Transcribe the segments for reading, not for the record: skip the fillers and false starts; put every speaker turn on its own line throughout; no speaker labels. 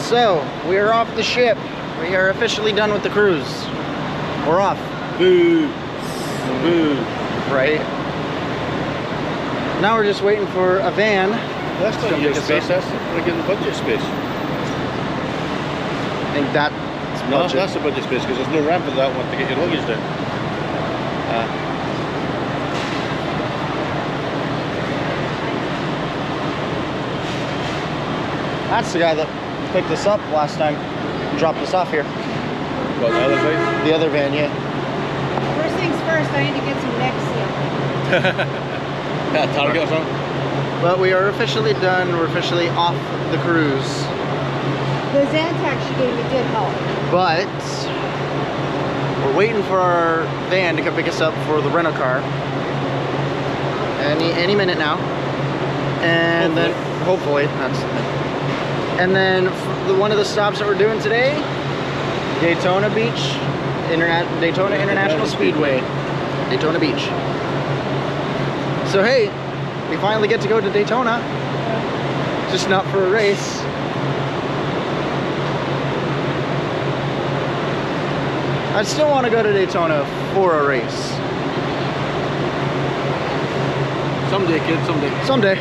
So, we are off the ship. We are officially done with the cruise. We're off.
Boo. Boo.
Right? Now we're just waiting for a van.
That's not your space, that's friggin' budget space.
I think that's
No,
budget.
that's the budget space because there's no ramp for that one to get your luggage down.
That's the guy that picked us up last time. Dropped us off here.
What, the other van?
The other van, yeah.
First things first, I need to get some neck seal.
Yeah, Target or something?
But we are officially done. We're officially off the cruise.
The Zantac she gave me did help.
But we're waiting for our van to come pick us up for the rental car. Any minute now. And then hopefully and then one of the stops that we're doing today, Daytona Beach, Daytona International Speedway, Daytona Beach. So hey, we finally get to go to Daytona, just not for a race. I still want to go to Daytona for a race.
Someday, kid, someday.
Someday.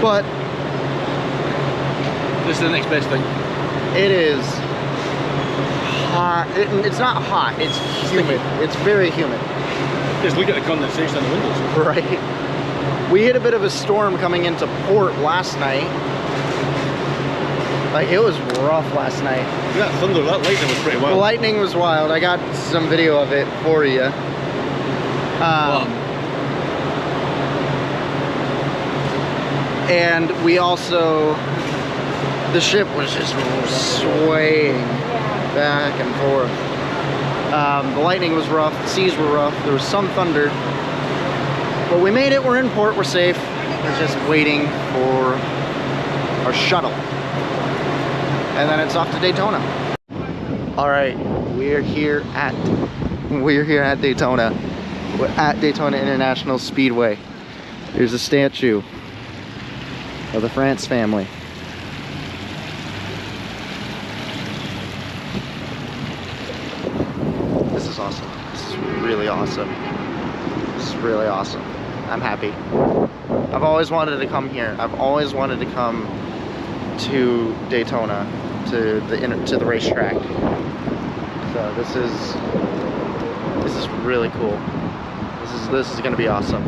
But
this is the next best thing.
it is hot. It's not hot, it's humid. It's very humid.
Just look at the condensation on the windows.
Right. We hit a bit of a storm coming into port last night. Like, it was rough last night.
That thunder, that lightning was pretty
The
wild.
lightning was wild. I got some video of it for you. And we also, the ship was just swaying back and forth. The lightning was rough, the seas were rough, there was some thunder. But we made it, we're in port, we're safe. We're just waiting for our shuttle. And then it's off to Daytona. All right, we're here at Daytona. We're at Daytona International Speedway. Here's a statue of the France family. This is awesome. This is really awesome. This is really awesome. I'm happy. I've always wanted to come here. I've always wanted to come to Daytona, to the racetrack. So this is really cool. This is gonna be awesome.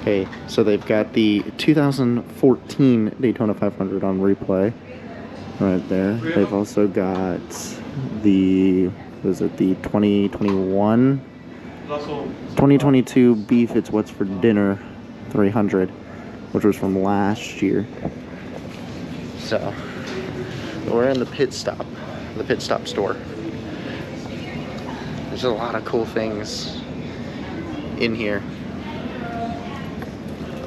Okay, so they've got the 2014 Daytona 500 on replay right there. They've also got the 2022 Beef It's What's for Dinner 300, which was from last year. So we're in the pit stop store. There's a lot of cool things in here.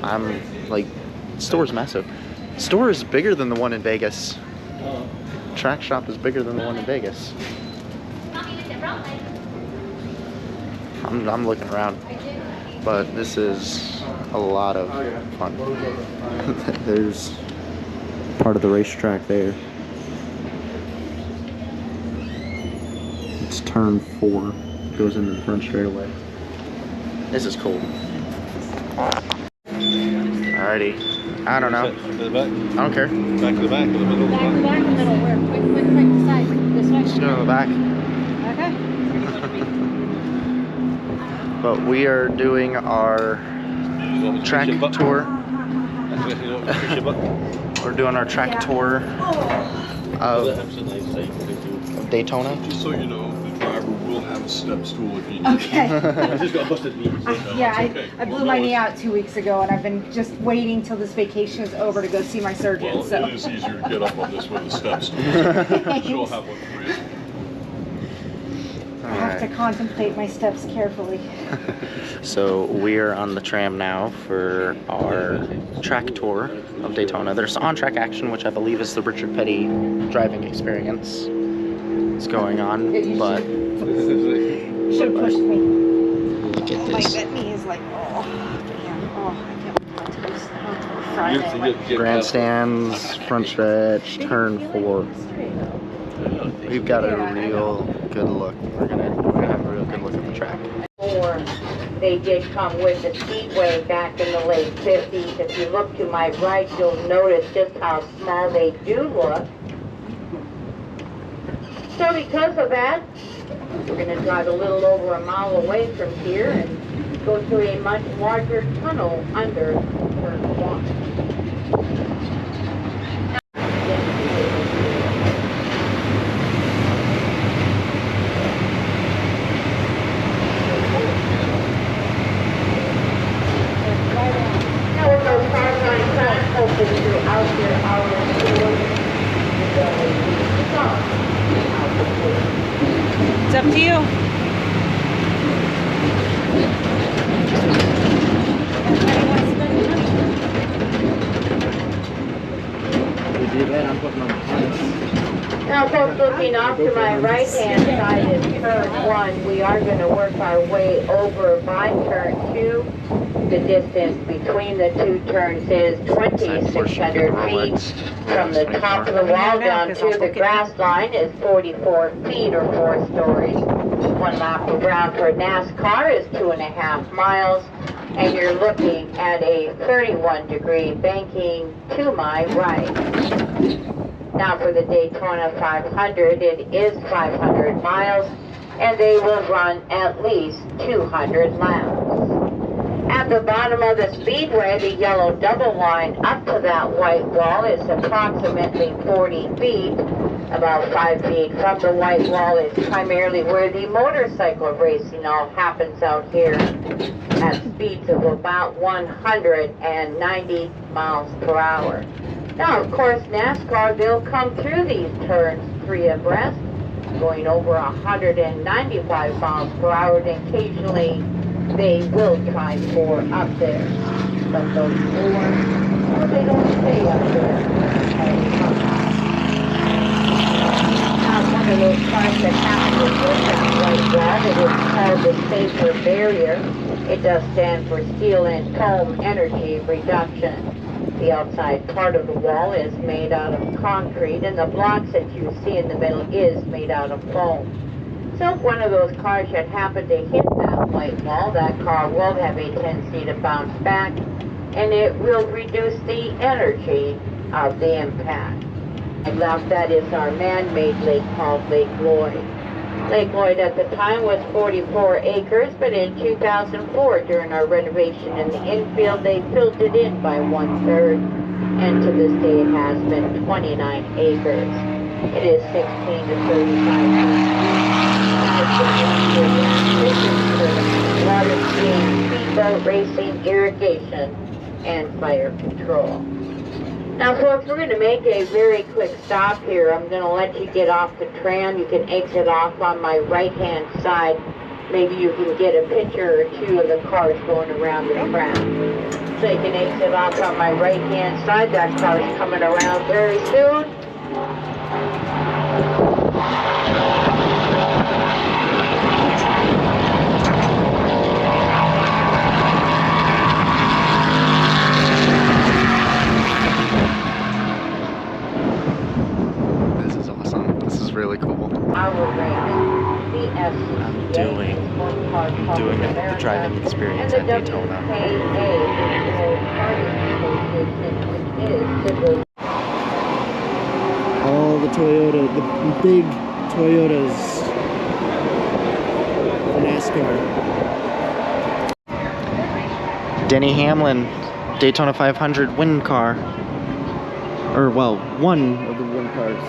I'm like, the store's massive. The store is bigger than the one in Vegas. Track shop is bigger than the one in Vegas. I'm looking around, but this is a lot of fun. There's part of the racetrack there. It's turn 4. It goes into the front straightaway. This is cool. Alrighty. I don't know.
To the back.
I don't care.
Back to the back, or the middle.
Back, the middle, where? Quick, decide. This way?
Just go to the back.
Okay.
But we are doing our track tour. We're doing our track tour of Daytona.
Just so you know, the driver will have a step stool if you need.
Okay.
I just got a busted knee.
Yeah, I blew my knee out 2 weeks ago, and I've been just waiting till this vacation is over to go see my surgeon.
Well,
So
it is easier to get up on this with a step stool. She'll have one for you.
I have to contemplate my steps carefully.
So we're on the tram now for our track tour of Daytona. There's on-track action, which I believe is the Richard Petty driving experience. It's going on, but
Should have pushed me.
look at
My
this.
knee is like, oh, damn. Oh, I can't believe my toes. front end.
Grandstands, front stretch, turn 4. We've got a real good look. We're gonna have a real good look at the track.
Or they did come with the Speedway back in the late 50s. If you look to my right, you'll notice just how small they do look. So because of that, we're going to drive a little over a mile away from here and go to a much larger tunnel under Turn 1. Now with those cars on track, hopefully throughout your hours,
It's up to you.
Now, folks, looking off to my right-hand side is turn 1. We are going to work our way over by turn 2. The distance between the two turns is 2,600 feet. From the top of the wall down to the grass line is 44 feet or 4 stories. 1 lap around for NASCAR is 2.5 miles. And you're looking at a 31-degree banking to my right. Now for the Daytona 500, it is 500 miles, and they will run at least 200 laps. At the bottom of the speedway, the yellow double line up to that white wall is approximately 40 feet. About 5 feet from the white wall is primarily where the motorcycle racing all happens out here at speeds of about 190 miles per hour. Now, of course, NASCAR, they'll come through these turns 3 abreast, going over 195 miles per hour, and occasionally they will try 4 up there. But those 4, well, they don't stay up there. Now, one of those cars that happens with that white wall, it is called the safer barrier. It does stand for steel and foam energy reduction. The outside part of the wall is made out of concrete, and the blocks that you see in the middle is made out of foam. So if one of those cars should happen to hit that white wall, that car will have a tendency to bounce back, and it will reduce the energy of the impact. And left, that is our man-made lake called Lake Lloyd. Lake Lloyd at the time was 44 acres, but in 2004, during our renovation in the infield, they filled it in by 1/3, and to this day it has been 29 acres. It is 16 to 35 feet. Water skiing, speedboat racing, irrigation, and fire control. Now, folks, we're going to make a very quick stop here. I'm going to let you get off the tram. You can exit off on my right-hand side. Maybe you can get a picture or 2 of the cars going around the track. So you can exit off on my right-hand side. That car's coming around very soon.
Really cool.
I'm
doing the driving experience at Daytona. All the Toyota, the big Toyotas for NASCAR. Denny Hamlin, Daytona 500 win car. Or, well, one of the win cars.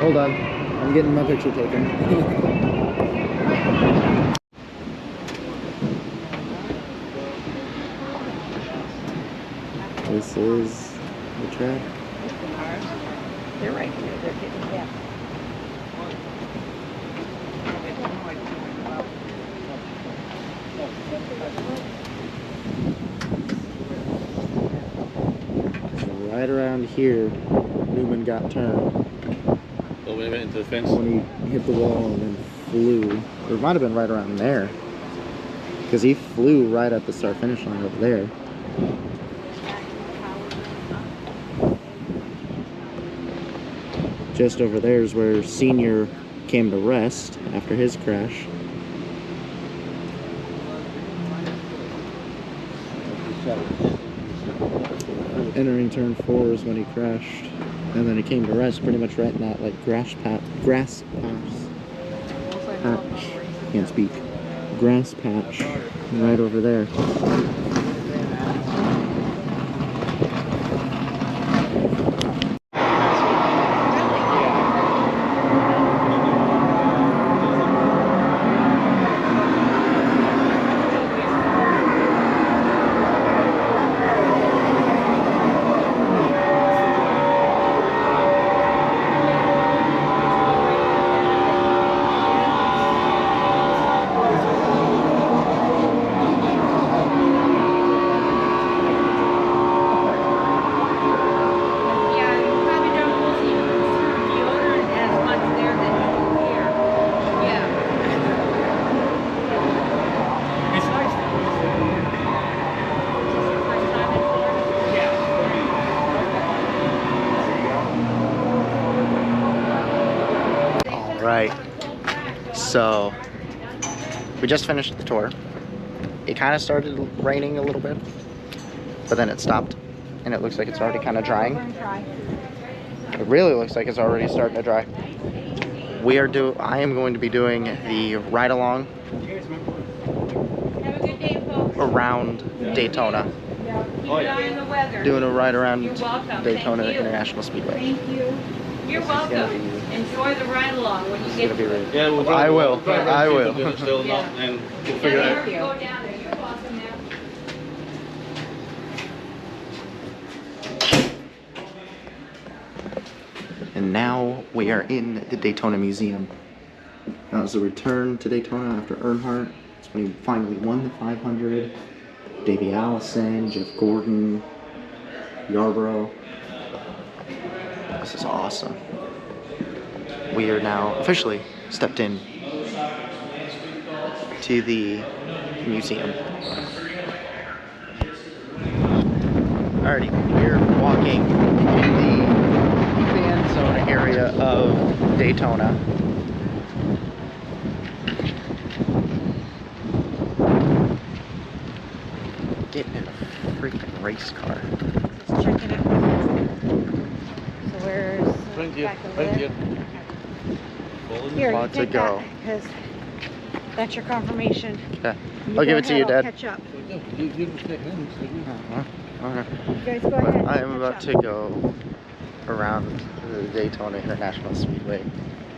Hold on. I'm getting my picture taken. This is the track.
They're right here. They're getting down.
So right around here, Newman got turned.
Oh, when he went into the fence?
When he hit the wall and then flew. Or it might have been right around there. Because he flew right at the start-finish line over there. Just over there is where Senior came to rest after his crash. Entering turn 4 is when he crashed, and then he came to rest pretty much right in that like grass patch. Can't speak. Grass patch right over there. Right, so we just finished the tour. It kind of started raining a little bit, but then it stopped, and it looks like it's already kind of drying. It really looks like it's already starting to dry. I am going to be doing the ride along around Daytona. Doing a ride around Daytona International Speedway.
Thank you. You're welcome. Enjoy the ride along when you get to it.
Yeah, we'll
I will. I will.
Still not, and we'll figure it out.
Go down there. You're welcome now.
And now we are in the Daytona Museum. That was a return to Daytona after Earnhardt. That's when he finally won the 500. Davey Allison, Jeff Gordon, Yarborough. This is awesome. We are now officially stepped in to the museum. Alrighty, we're walking in the fan zone area of Daytona. Getting in a freaking race car.
Let's check it out. So where's back over there? Here, you
Want to
take
go.
that, because that's your confirmation.
Okay.
You
I'll
go
give it to
ahead,
you,
I'll
Dad.
catch up.
You can take them.
Alright.
You guys go ahead.
I am
catch
about
up.
to go around the Daytona International Speedway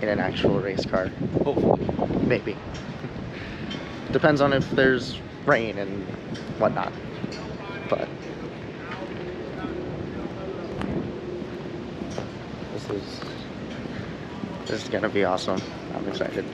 in an actual race car.
Hopefully.
Maybe. Depends on if there's rain and whatnot. But this is gonna be awesome. I'm excited.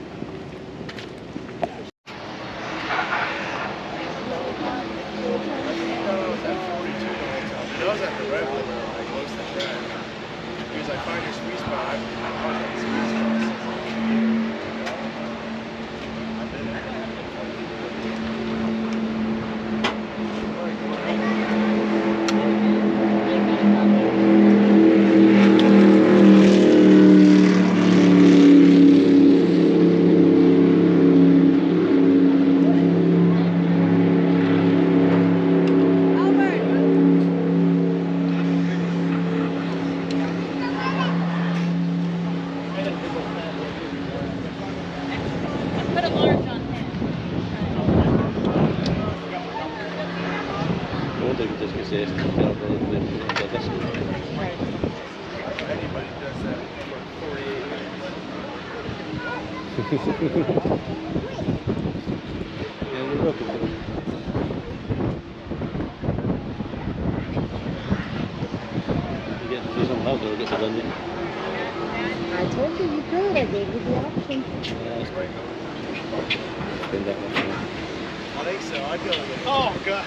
Put a large on him.
I wonder if it just gets asked to tell her that that's
Right.
Anybody does that for 48
Yeah, you're welcome to it. You get to see someone else that'll get to run you.
I told you you could. I gave you the option.
Yeah, that's great. Spend that much money.
I think so. I'd go with it. Oh, God.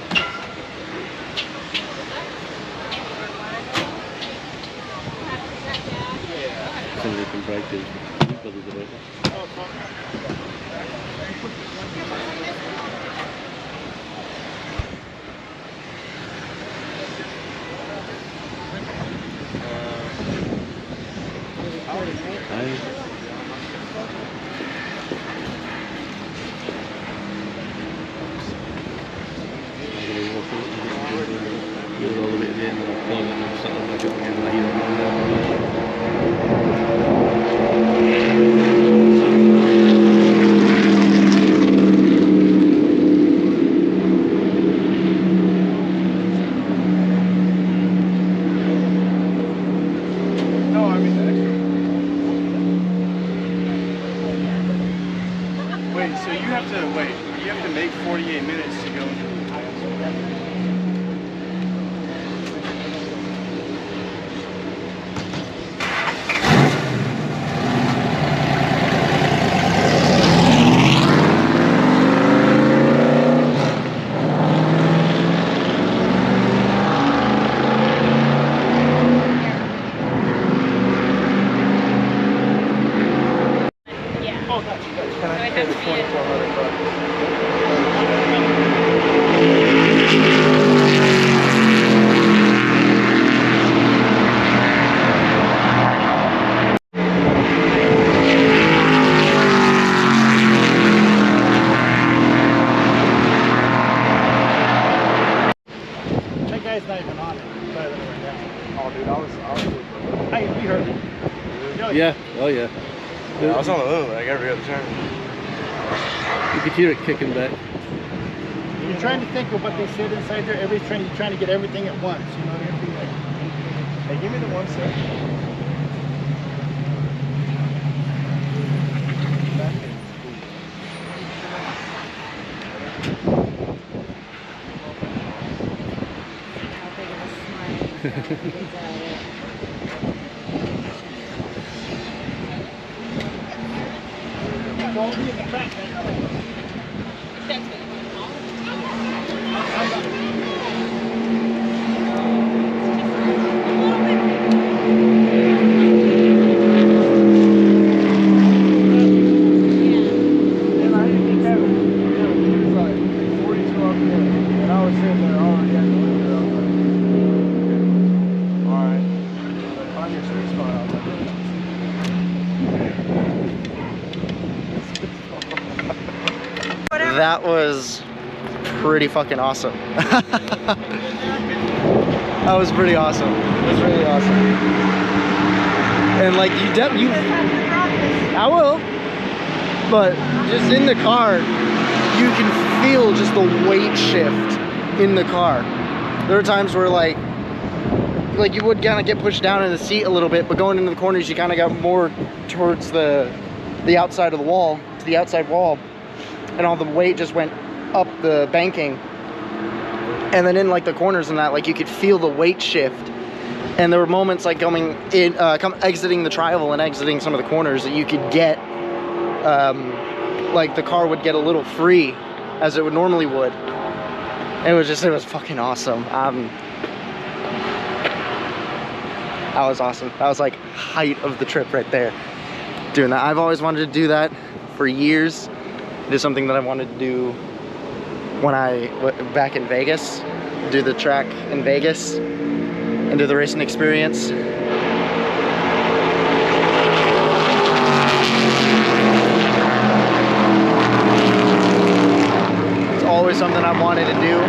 As soon as you can break his brothers about that.
starting, right?
Get it all the way to the end and I'll plug it and something like it again and I heat
No, I mean the extra. Wait, so you have to make 48 minutes to go into the Oh, gotcha. Can I pay the 2,400 bucks? That guy's not even on it. Better than right now. Oh, dude, I was Hey, we heard it.
Yeah, oh yeah.
I was on the move like every other turn.
You could hear it kicking back.
You're trying to think of what they said inside there. Everybody's trying to get everything at once. You know what I mean?
Hey, give me the 1 second.
How big of a smile. Is that it?
And I didn't think that was, he was like 42 up there. And I was sitting there already at the window. I was like, alright. Like, find your sweet spot. I was like,
That was pretty fucking awesome. That was pretty awesome. It was really awesome. And like you I will. But just in the car, you can feel just the weight shift in the car. There are times where like you would kind of get pushed down in the seat a little bit, but going into the corners, you kind of got more towards the outside of the wall, to the outside wall, and all the weight just went up the banking. And then in like the corners and that, like you could feel the weight shift. And there were moments like exiting the tri-oval and exiting some of the corners that you could get, like the car would get a little free as it would normally would. It was fucking awesome. That was awesome. That was like height of the trip right there. Doing that. I've always wanted to do that for years. It is something that I wanted to do when back in Vegas, do the track in Vegas and do the racing experience. It's always something I've wanted to do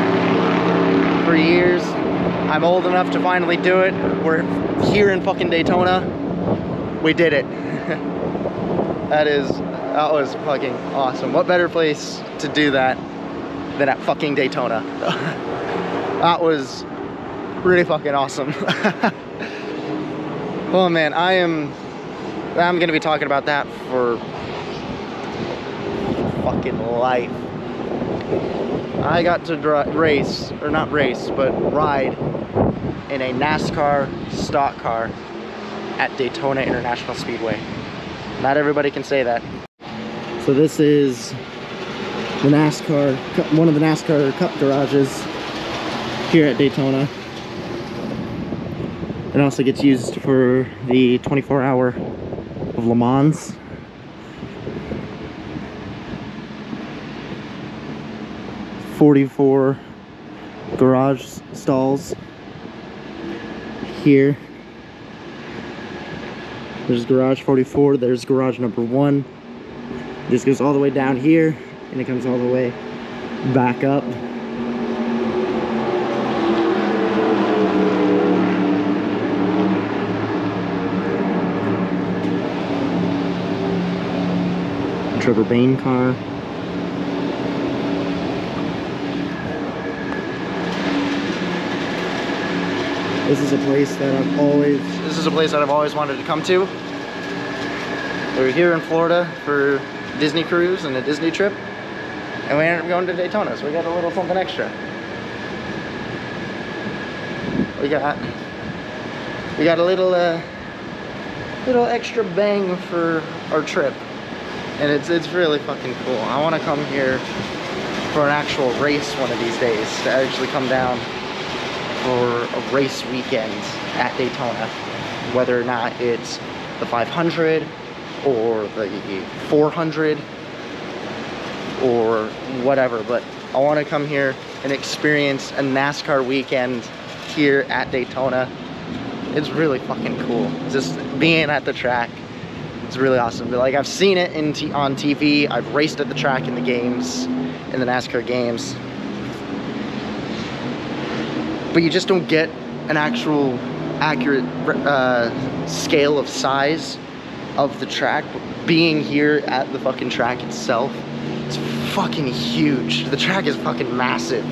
for years. I'm old enough to finally do it. We're here in fucking Daytona. We did it. That was fucking awesome. What better place to do that than at fucking Daytona? That was really fucking awesome. Oh man, I'm gonna be talking about that for fucking life. I got to race, or not race, but ride in a NASCAR stock car at Daytona International Speedway. Not everybody can say that. So this is the NASCAR, one of the NASCAR Cup garages here at Daytona. It also gets used for the 24-hour of Le Mans. "44 garage stalls here. There's garage 44, there's garage number 1. This goes all the way down here, and it comes all the way back up. Trevor Bain car. This is a place that I've always wanted to come to. We're here in Florida for Disney cruise and a Disney trip, and we ended up going to Daytona, so we got a little something extra. We got a little extra bang for our trip, and it's really fucking cool. I want to come here for an actual race one of these days, to actually come down for a race weekend at Daytona, whether or not it's the 500 or the 400 or whatever, but I want to come here and experience a NASCAR weekend here at Daytona. It's really fucking cool, just being at the track. It's really awesome. But like, I've seen it on TV, I've raced at the track in the games, in the NASCAR games, but you just don't get an actual accurate scale of size of the track. But being here at the fucking track itself, it's fucking huge. The track is fucking massive,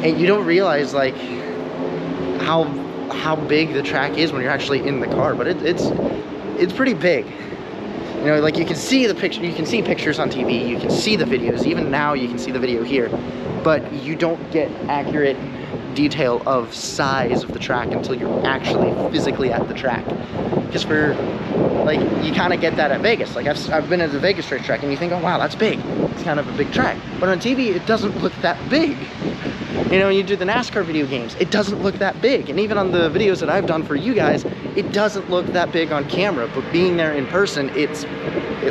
and you don't realize like how big the track is when you're actually in the car. But it's pretty big. You know, like, you can see the picture, you can see pictures on TV, you can see the videos, even now you can see the video here, but you don't get accurate detail of size of the track until you're actually physically at the track. Because for, like, you kind of get that at Vegas. Like, I've been at the Vegas racetrack, and you think, oh wow, that's big, it's kind of a big track, but on TV it doesn't look that big. You know, you do the NASCAR video games, it doesn't look that big, and even on the videos that I've done for you guys, it doesn't look that big on camera, but being there in person, it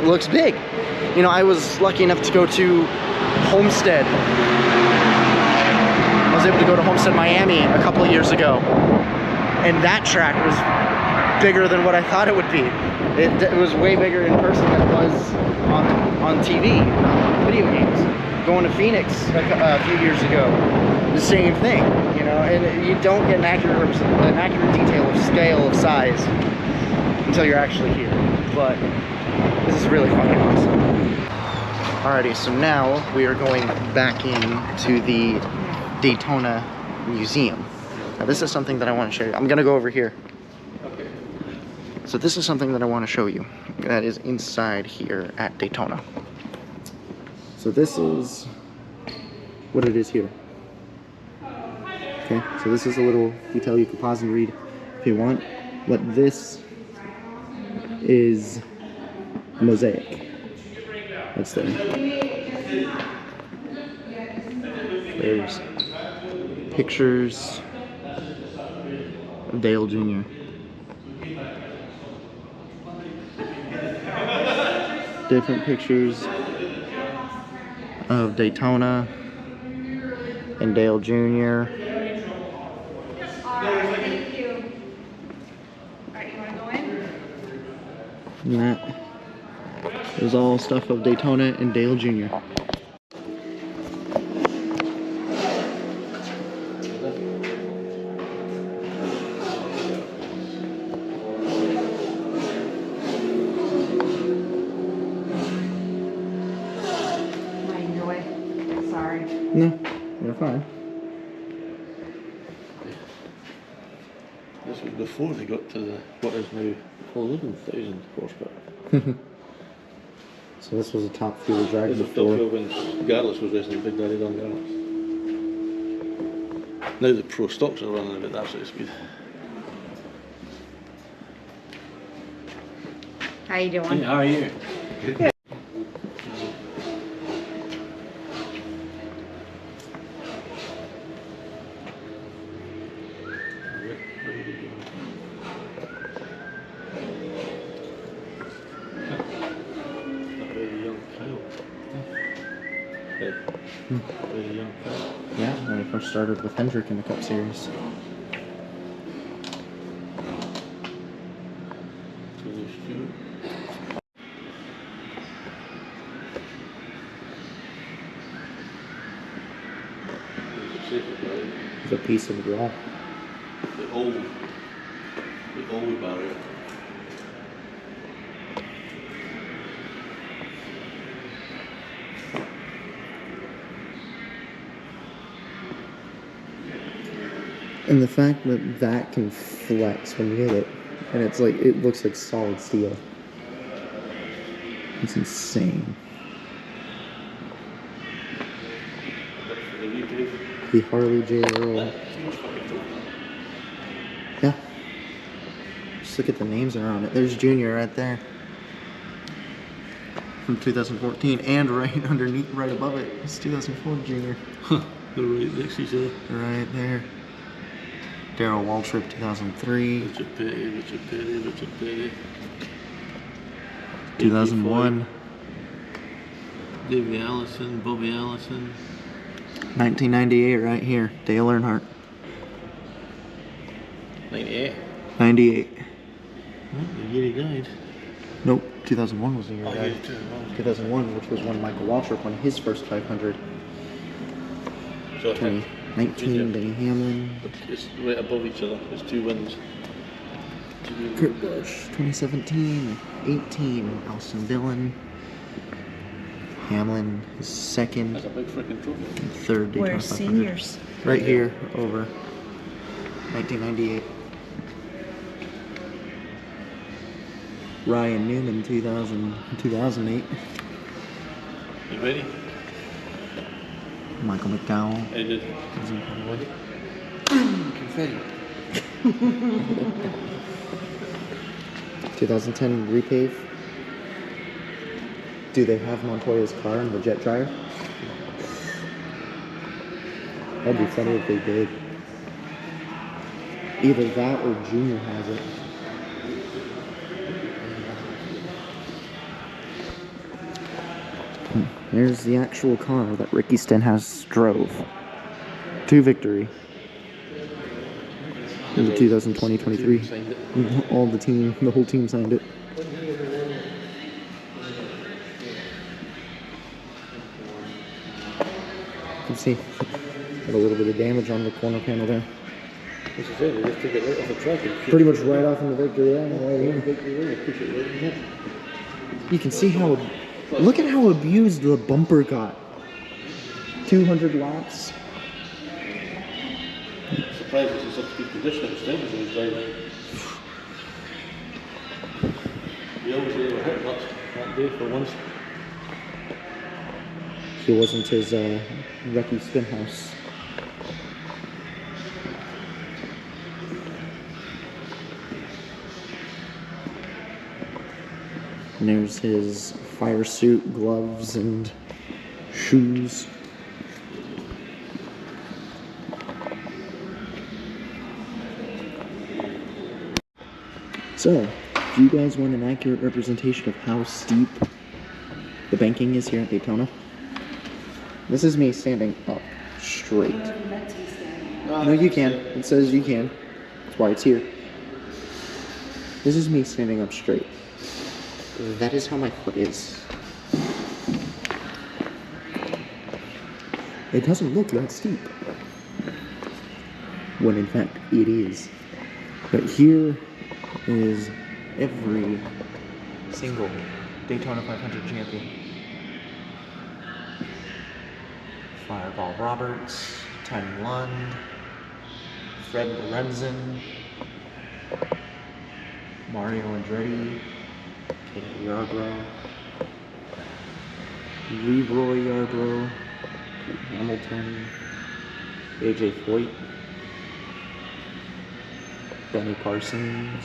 looks big. You know, I was lucky enough to go to Homestead. I was able to go to Homestead, Miami a couple of years ago, and that track was bigger than what I thought it would be. It was way bigger in person than it was on TV, video games. Going to Phoenix a few years ago, the same thing, you know, and you don't get an accurate detail of scale of size until you're actually here. But this is really fucking awesome. Alrighty, so now we are going back into the Daytona Museum. Now this is something that I want to show you. I'm gonna go over here.
Okay.
So this is something that I want to show you that is inside here at Daytona. So this is what it is here. Okay, so this is a little detail you can pause and read if you want. But this is mosaic. That's there. There's pictures of Dale Jr. Different pictures of Daytona and Dale Jr.
Thank you. Alright, you want to go in?
And that is all stuff of Daytona and Dale Jr. No, you're fine.
This was before they got to the, what is now 11,000 horsepower.
So this was a top fuel drag
This was top
before.
fuel when Garlis was racing Big Daddy Don Garlis. Now the pro stocks are running about that sort of speed.
How you doing?
How are you? Good.
Yeah, when we first started with Hendrick in the Cup Series. It's a piece of rock.
The old barrier.
And the fact that that can flex when you hit it, and it's like, it looks like solid steel. It's insane. The Harley J. Earl. Yeah. Just look at the names that are on it. There's Junior right there. From 2014, and right underneath, right above it, it's 2004 Junior.
They're right next to each other.
Right there. Darrell Waltrip, 2003.
Richard Petty.
2001.
Davey Allison, Bobby Allison.
1998, right here. Dale Earnhardt.
98.
98.
The year he died.
Nope, 2001 was the year.
Oh,
he
yeah,
died.
2001.
2001, which was when Michael Waltrip won his first 500.
So
2019, Denny Hamlin.
it's right above each other. There's 2 wins.
Kurt Busch, 2017, 18, Austin Dillon. Hamlin, his second,
That's a big freaking trophy.
and third Daytona
Where's
500.
seniors?
Right here, over 1998. Ryan Newman, 2008.
You ready?
Michael McDowell.
I did.
2010 repave. Do they have Montoya's car in the jet dryer? That'd be funny if they did. Either that or Junior has it. There's the actual car that Ricky Stenhouse drove to victory in the 2020-23. All the team, the whole team signed it. You can see got a little bit of damage on the corner panel there.
As I said, they just took it right off the track and
Pretty much right off in the victory lane, right here.
push it right in there.
You can see how, look at how abused the bumper got. 200 laps.
Surprised it's in such good condition. It's dangerous in his driving. We always say they were hurt lots that day for once.
He wasn't his Ricky Stenhouse. And there's his fire suit, gloves, and shoes. So, do you guys want an accurate representation of how steep the banking is here at Daytona? This is me standing up straight. No, you can. It says you can. That's why it's here. This is me standing up straight. That is how my foot is. It doesn't look that steep, when in fact it is. But here is every single Daytona 500 champion. Fireball Roberts, Tiny Lund, Fred Lorenzen, Mario Andretti, Kenny Yarbrough, Leroy Yarbrough, Hamilton, AJ Foyt, Benny Parsons,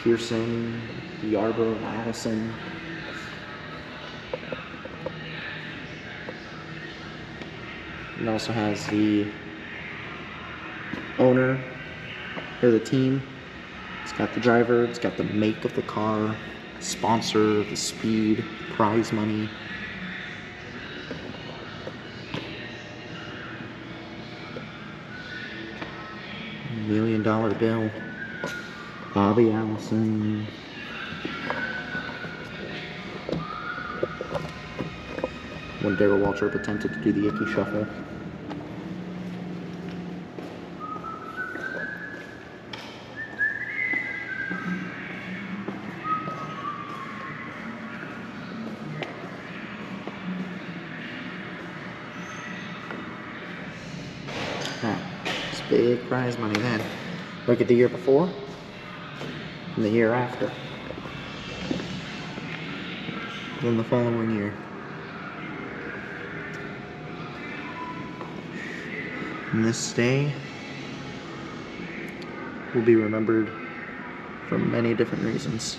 Pearson, Yarbrough, Allison. It also has the owner or the team. It's got the driver, it's got the make of the car, sponsor, the speed, prize money. $1 million bill. Bobby Allison. When Darrell Waltrip attempted to do the Icky Shuffle. It's big prize money then. Look at the year before and the year after. Then the following year. And this day will be remembered for many different reasons.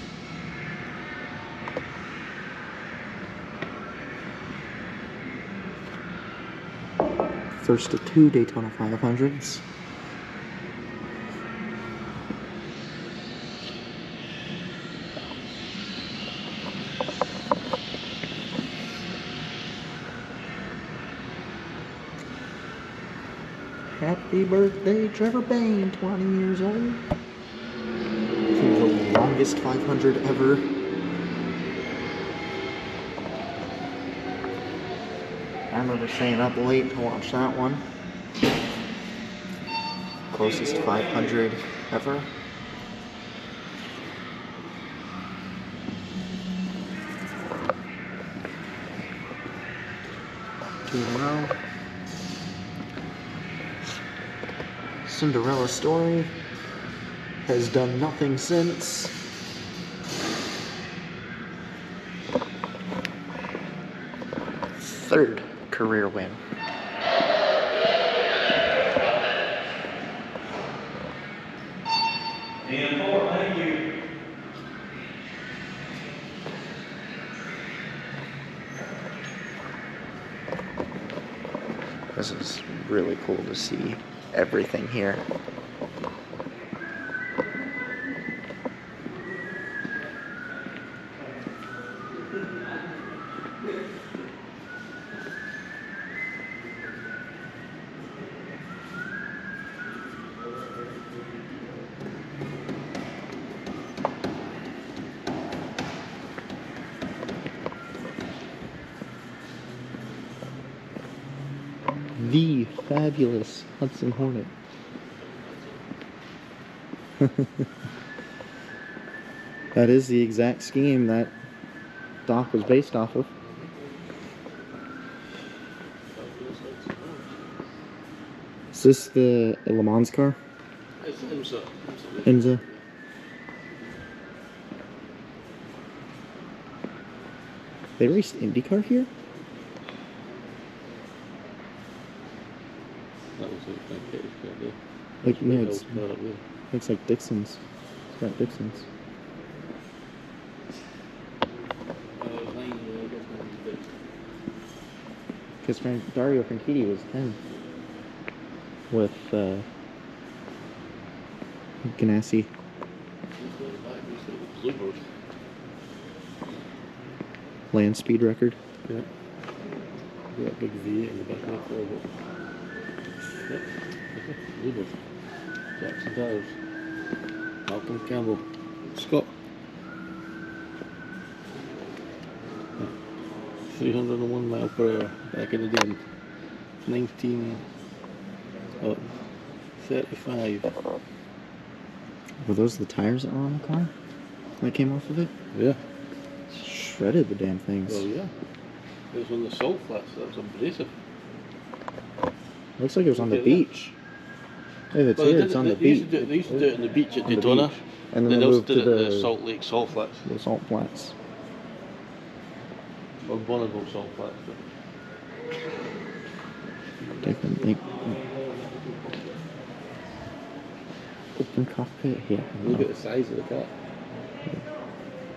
First of 2 Daytona 500s. Happy birthday, Trevor Bayne, 20 years old. The longest 500 ever. I remember staying up late to watch that one. Closest 500 ever. Two in a row. Cinderella story has done nothing since. Third career win.
And 4, thank you.
This is really cool to see everything here. The fabulous Hudson Hornet. That is the exact scheme that Doc was based off of. Is this the Le Mans car?
It's IMSA.
IMSA. They raced IndyCar here?
That was like Frank's car there.
Like, no, it's,
Not up there.
looks like Dixon's. It's got Dixon's. Because Dario Franchitti was 10 with Ganassi.
Bluebird.
Land speed record.
Yeah. That big V in the back of the floor. Yep. Okay. Bluebird. Jackson Tires. Malcolm Campbell. Scott. 301 mile per hour back in the day. 1935.
Were those the tires that were on the car? That came off of it?
Yeah.
Shredded the damn things.
Well, yeah. It was on the salt flats. That was abrasive.
Looks like it was on the
Look at that.
beach. Hey, that's
Well,
it. It's on the
they used
beach.
to do it on the beach at
On the
Daytona.
beach. And then
Then
they
they also
moved
did
to
it at
the
the Salt Lake Salt Flats.
salt flats.
Or Bonneville Salt Flats.
Different thing. Open cockpit here.
Look at the size of the car.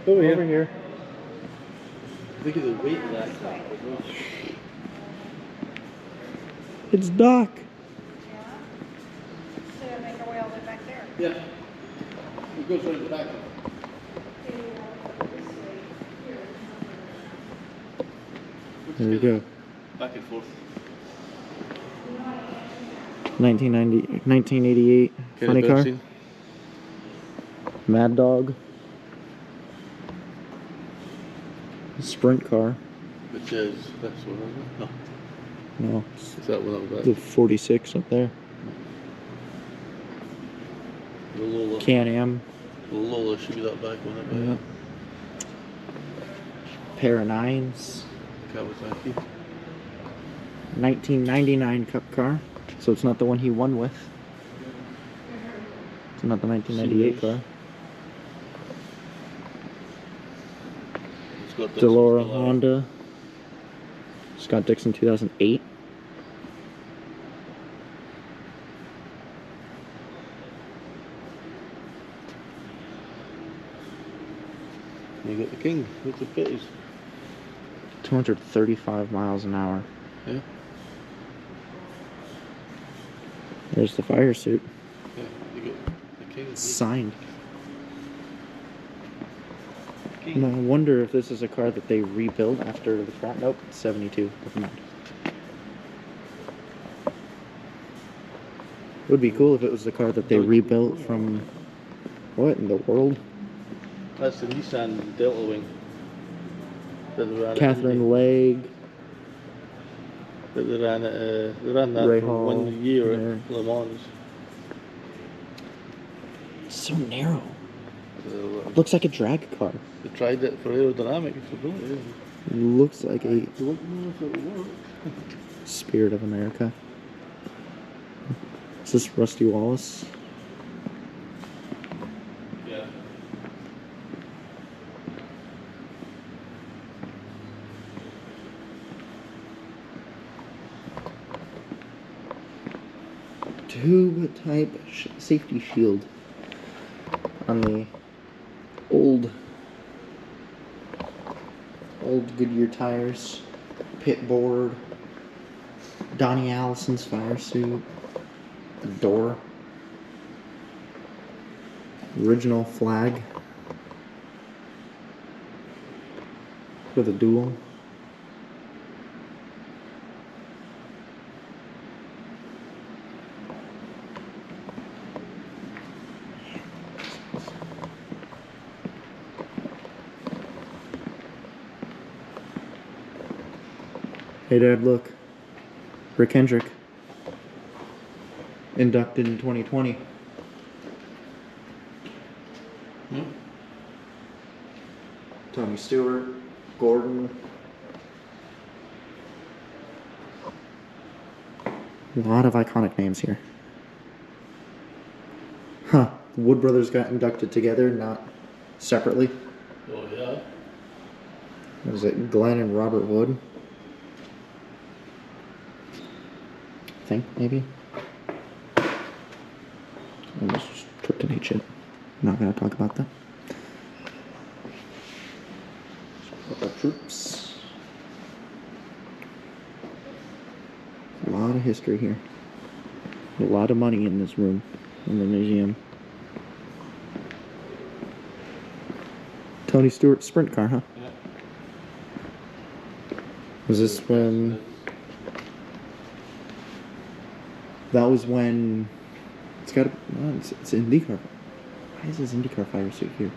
Over here.
Look at the weight of that car as well.
It's Doc.
So make our way all the way back there.
Yeah. It goes right at the back.
There we go.
Back and forth.
1988 funny car. Mad Dog. Sprint car.
Which is this one, isn't it? No.
No,
Is that one up there?
the 46 up there.
The Lola.
Can-Am.
The Lola should be that back one up there.
Yeah. Pair of 9s.
Kawasaki.
1999 Cup car. So it's not the one he won with. It's not the 1998 car.
It's got this
Delora
one,
Honda. Scott Dixon 2008.
You got the King with the fitties.
235 miles an hour.
Yeah.
There's the fire suit.
Yeah, you got the King.
Signed. And I wonder if this is a car that they rebuilt after the crash. Nope, 72. Never mind. It would be cool if it was the car that they rebuilt from... What in the world?
That's the Nissan Delta Wing. That they ran
Catherine Legg.
That they ran that
Ray
for
Hall,
1 year
yeah.
at Le Mans.
So narrow.
They
Looks like a drag car.
tried it for aerodynamics. Really,
Looks like a
I don't know if it'll work.
Spirit of America. Is this Rusty Wallace?
Yeah.
Tube type safety shield on the old Goodyear tires, pit board, Donnie Allison's fire suit, the door, original flag with a dual. Hey Dad, look. Rick Hendrick. Inducted in 2020. Tony Stewart, Gordon. A lot of iconic names here. Huh. The Wood brothers got inducted together, not separately.
Oh yeah.
Was it Glenn and Robert Wood? I think, maybe. And this is kryptonite shit. Not gonna talk about that. Our troops. A lot of history here. A lot of money in this room, in the museum. Tony Stewart sprint car, huh?
Yeah.
Was this when... That was when... It's got a... Oh, it's IndyCar. Why is his IndyCar fire suit here?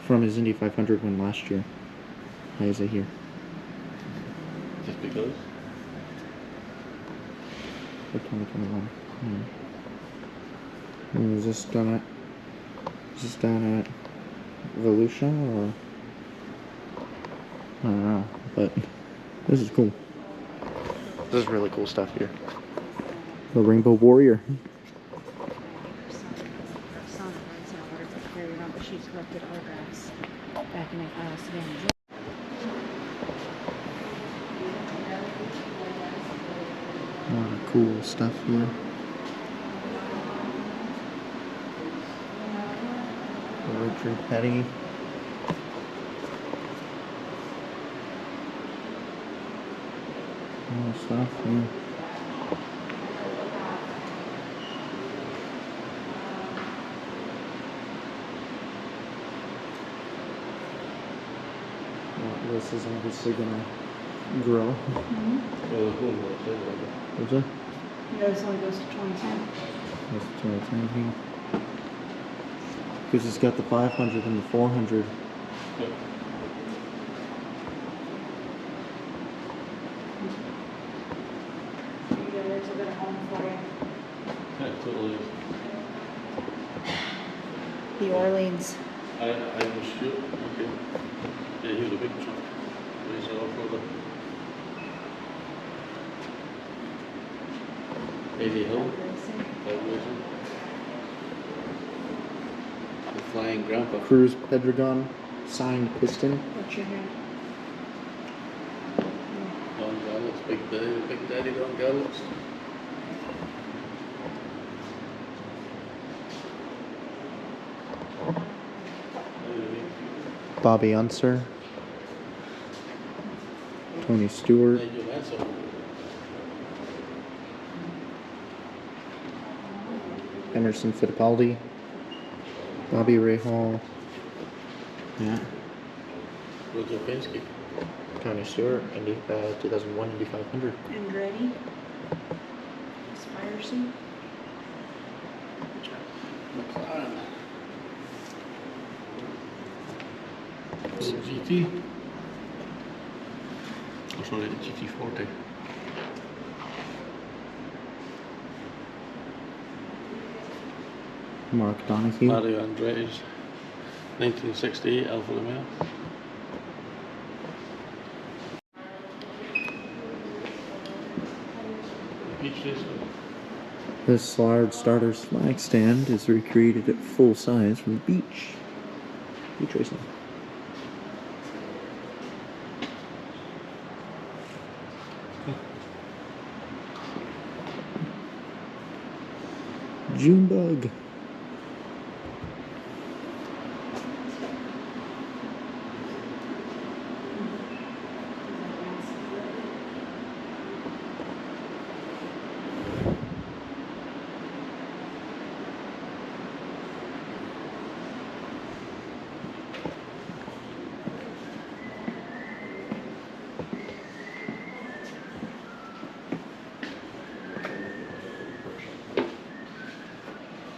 From his Indy 500 win last year. Why is it here?
Just because.
For 2021. Is this done at... Is this done at... Volusia or... I don't know, but... This is cool. This is really cool stuff here. The Rainbow Warrior.
Her son runs in a letter to carry around, but she's collected autographs back in Savannah.
A lot of cool stuff here. Richard Petty. More stuff here. Well, this is obviously gonna grow.
Well, there's one more thing like that.
Is it?
Yeah, this only goes to 2010.
That's 2010 here. Because it's got the 500 and the 400.
Yep.
It's a good home for you.
Yeah, it totally is.
The Orleans.
I was sure. Okay. Yeah, he was a big chunk. He's an off-roader. Eddie Hill. Racing. The Flying Grandpa.
Cruise Pedregon, signed piston.
What's your name?
Don Gallops, Big Daddy Don Gallops.
Bobby Unser. Tony Stewart.
Nigel Mansell.
Emerson Fittipaldi. Bobby Ray Hall. Yeah.
Roger Penske.
Tony Stewart, 2001 Indy 500.
Andretti. Spircy.
McLaren. GT. Oh, sorry, the GT40.
Mark Donahue.
Mario Andretti's 1968 Alfa Romeo. Beach racer.
This large starter's flag stand is recreated at full size from the beach. Beach racing. Junebug.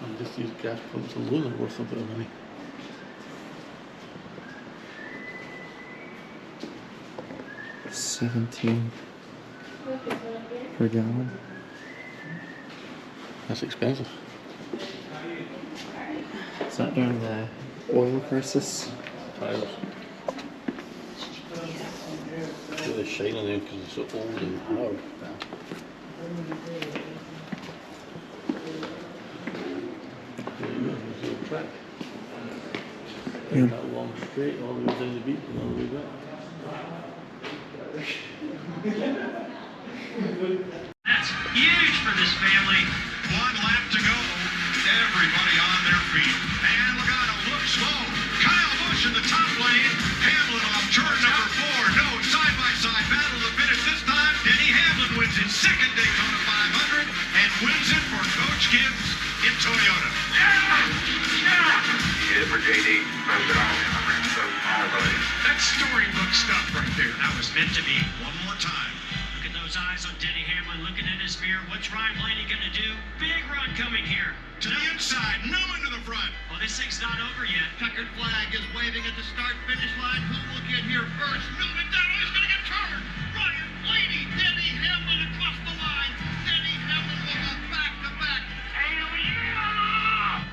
And just these gas pumps alone are worth a bit of money.
$17 per gallon.
That's expensive.
Is that during the oil crisis?
Tires. Look at the shine on them because it's so old and hard. There you go, there's the track.
Yeah.
That long straight all the way down the beach and all the way back.
That's huge for this family. One lap to go. Everybody on their feet. And Logano looks slow. Kyle Busch in the top lane. Hamlin off turn number 4. No side-by-side battle to the finish this time. Denny Hamlin wins his second Daytona 500 and wins it for Coach Gibbs in Toyota.
Hit for JD.
That's storybook stuff right there. That was meant to be. One more time. Look at those eyes on Denny Hamlin looking in his mirror. What's Ryan Blaney going to do? Big run coming here.
To the inside, no one to the front.
Well, this thing's not over yet.
Checkered flag is waving at the start-finish line. Who will get here first? Milton down. He's going to get covered. Ryan Blaney, Denny Hamlin across the line. Denny Hamlin will go back-to-back. Hell yeah!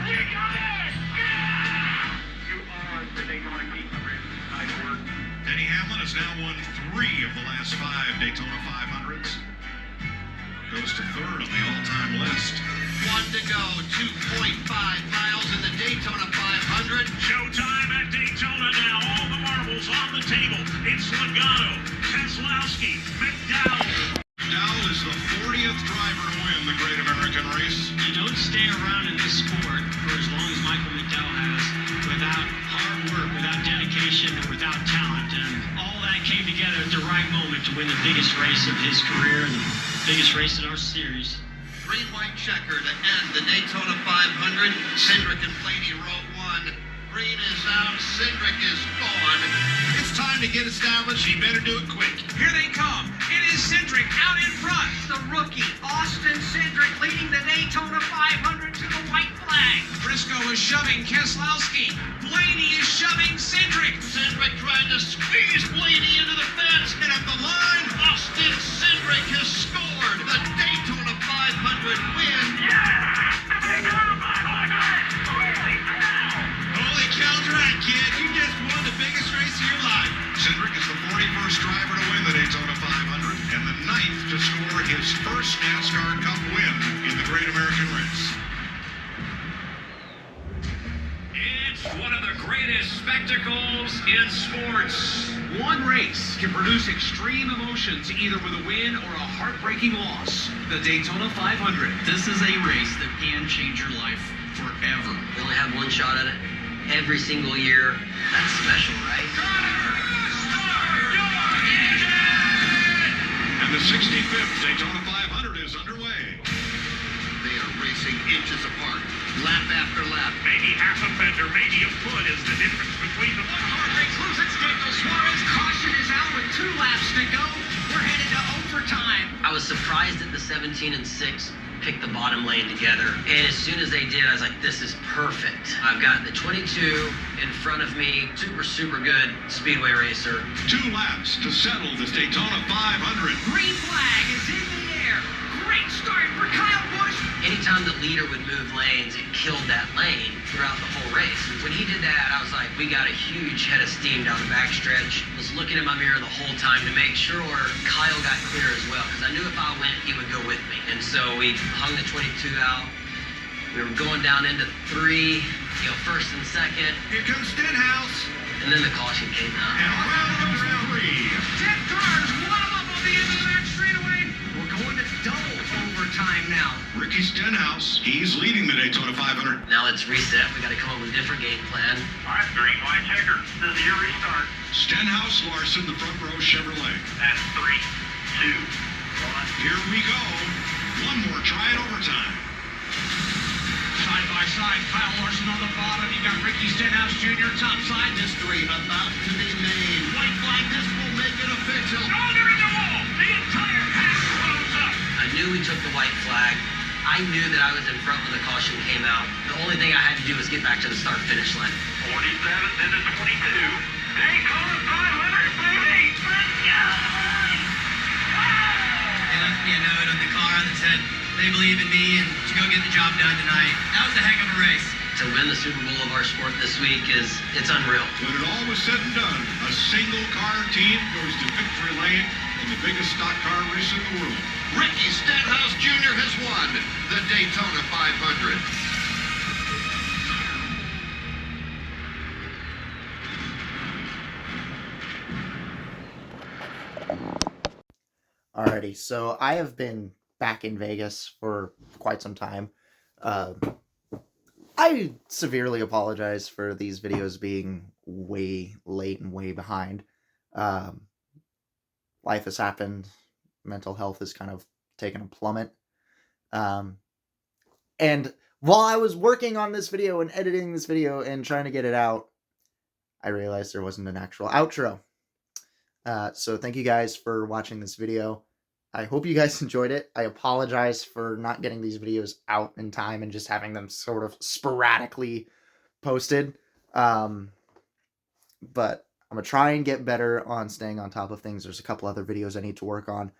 You got it! Yeah! You are the Daytona King. Nice work.
Denny Hamlin has now won 3 of the last 5 Daytona 500s. Goes to 3rd on the all-time list.
1 to go, 2.5 miles in the Daytona 500.
Showtime at Daytona now. All the marbles on the table. It's Logano, Keselowski, McDowell. McDowell is the 40th driver to win the Great American Race. You don't stay around in this sport for as long as Michael McDowell has without hard work, without dedication, and without talent. And all that came together at the right moment to win the biggest race of his career and the biggest race in our series.
Green-white checker to end the Daytona 500. Cindric and Blaney row 1. Green is out. Cindric is gone.
It's time to get established. He better do it quick. Here they come. It is Cindric out in front.
The rookie, Austin Cindric, leading the Daytona 500 to the
white flag. Briscoe is shoving Keselowski. Blaney is shoving Cindric. Cindric trying to squeeze Blaney into the fence. And at the line, Austin Cindric has scored the Daytona 500 win. Holy cow, drag, kid. You just won the biggest race of your life. Cindric is the 41st driver to win the Daytona 500 and the 9th to score his first NASCAR Cup win in the Great American Race. It's one of the greatest spectacles in sports. One race can produce extreme emotions, either with a win or a heartbreaking loss. The Daytona 500. This is a race that can change your life forever.
You only have one shot at it every single year. That's special, right?
And the 65th Daytona 500 is underway.
They are racing inches apart, lap after lap.
Maybe half a fender, maybe a foot is the difference between them. Suarez, caution is out with 2 laps to go. We're headed to overtime.
I was surprised that the 17 and 6 picked the bottom lane together. And as soon as they did, I was like, this is perfect. I've got the 22 in front of me. Super good speedway racer.
2 laps to settle this Daytona 500.
Green flag is in the air. Great start for Kyle Busch. Anytime the leader would move lanes, it killed that lane throughout the whole race. When he did that, I was like, we got a huge head of steam down the backstretch. Was looking in my mirror the whole time to make sure Kyle got clear as well, because I knew if I went, he would go with me. And so we hung the 22 out. We were going down into 3, first and second.
Here comes Stenhouse.
And then the caution came out.
And round 3. 10 cars, one of them on the end of that straightaway. We're going to double overtime now. Ricky Stenhouse, he's leading the Daytona 500.
Now let's reset. We got to come up with a different game plan.
All right, green light checker. This is your restart. Stenhouse, Larson, the front row Chevrolet. That's 3, 2, 1. Here we go. One more try at overtime. Side by side, Kyle Larson on the bottom. You got Ricky Stenhouse Jr. top side. This 3 about to be made. White flag, this will make it official. Oh, they're in the wall. The entire pack blows up.
I knew we took the white flag. I knew that I was in front when the caution came out. The only thing I had to do was get back to the start-finish line.
47th into 22. Daytona 500, baby. Let's go.
They left me a note on the car that said they believe in me and to go get the job done tonight. That was a heck of a race. To win the Super Bowl of our sport this week it's unreal.
When it all was said and done, a single car team goes to victory lane in the biggest stock car race in the world.
Ricky Stenhouse Jr. has won the Daytona 500.
Alrighty, so I have been back in Vegas for quite some time. I severely apologize for these videos being way late and way behind. Life has happened. Mental health has kind of taken a plummet. And while I was working on this video and editing this video and trying to get it out, I realized there wasn't an actual outro. So thank you guys for watching this video. I hope you guys enjoyed it. I apologize for not getting these videos out in time and just having them sort of sporadically posted. But I'm going to try and get better on staying on top of things. There's a couple other videos I need to work on.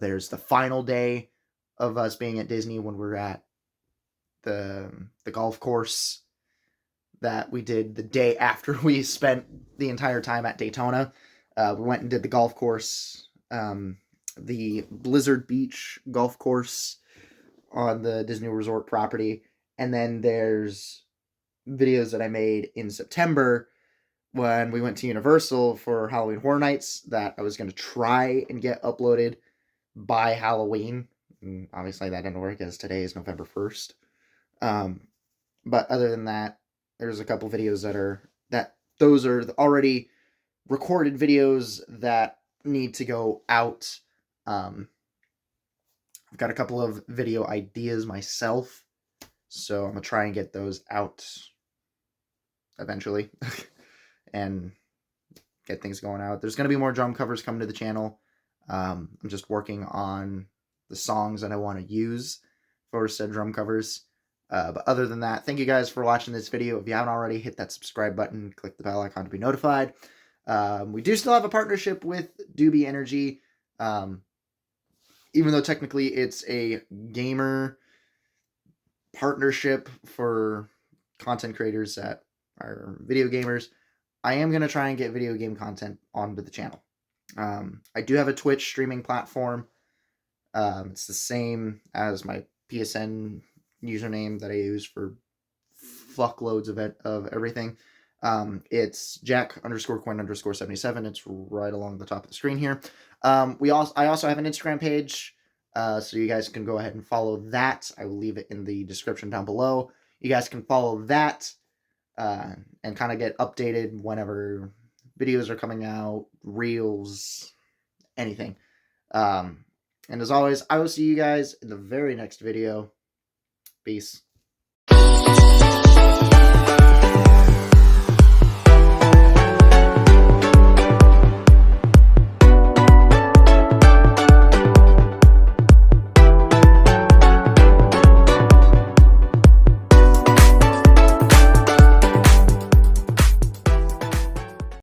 There's the final day of us being at Disney when we're at the golf course that we did the day after we spent the entire time at Daytona. We went and did the golf course, the Blizzard Beach golf course on the Disney Resort property. And then there's videos that I made in September when we went to Universal for Halloween Horror Nights that I was going to try and get uploaded by Halloween. And obviously that didn't work as today is November 1st. But other than that, there's a couple videos those are already recorded videos that need to go out. I've got a couple of video ideas myself, so I'm going to try and get those out eventually and get things going out. There's going to be more drum covers coming to the channel. I'm just working on the songs that I want to use for said drum covers. But other than that, thank you guys for watching this video. If you haven't already, hit that subscribe button, click the bell icon to be notified. We do still have a partnership with Doobie Energy, even though technically it's a gamer partnership for content creators that are video gamers. I am going to try and get video game content onto the channel. I do have a Twitch streaming platform. It's the same as my PSN username that I use for fuckloads of everything. It's Jack_Quiin_77. It's right along the top of the screen here. I also have an Instagram page, so you guys can go ahead and follow that. I will leave it in the description down below. You guys can follow that and kind of get updated whenever videos are coming out, reels, anything. And as always, I will see you guys in the very next video. Peace.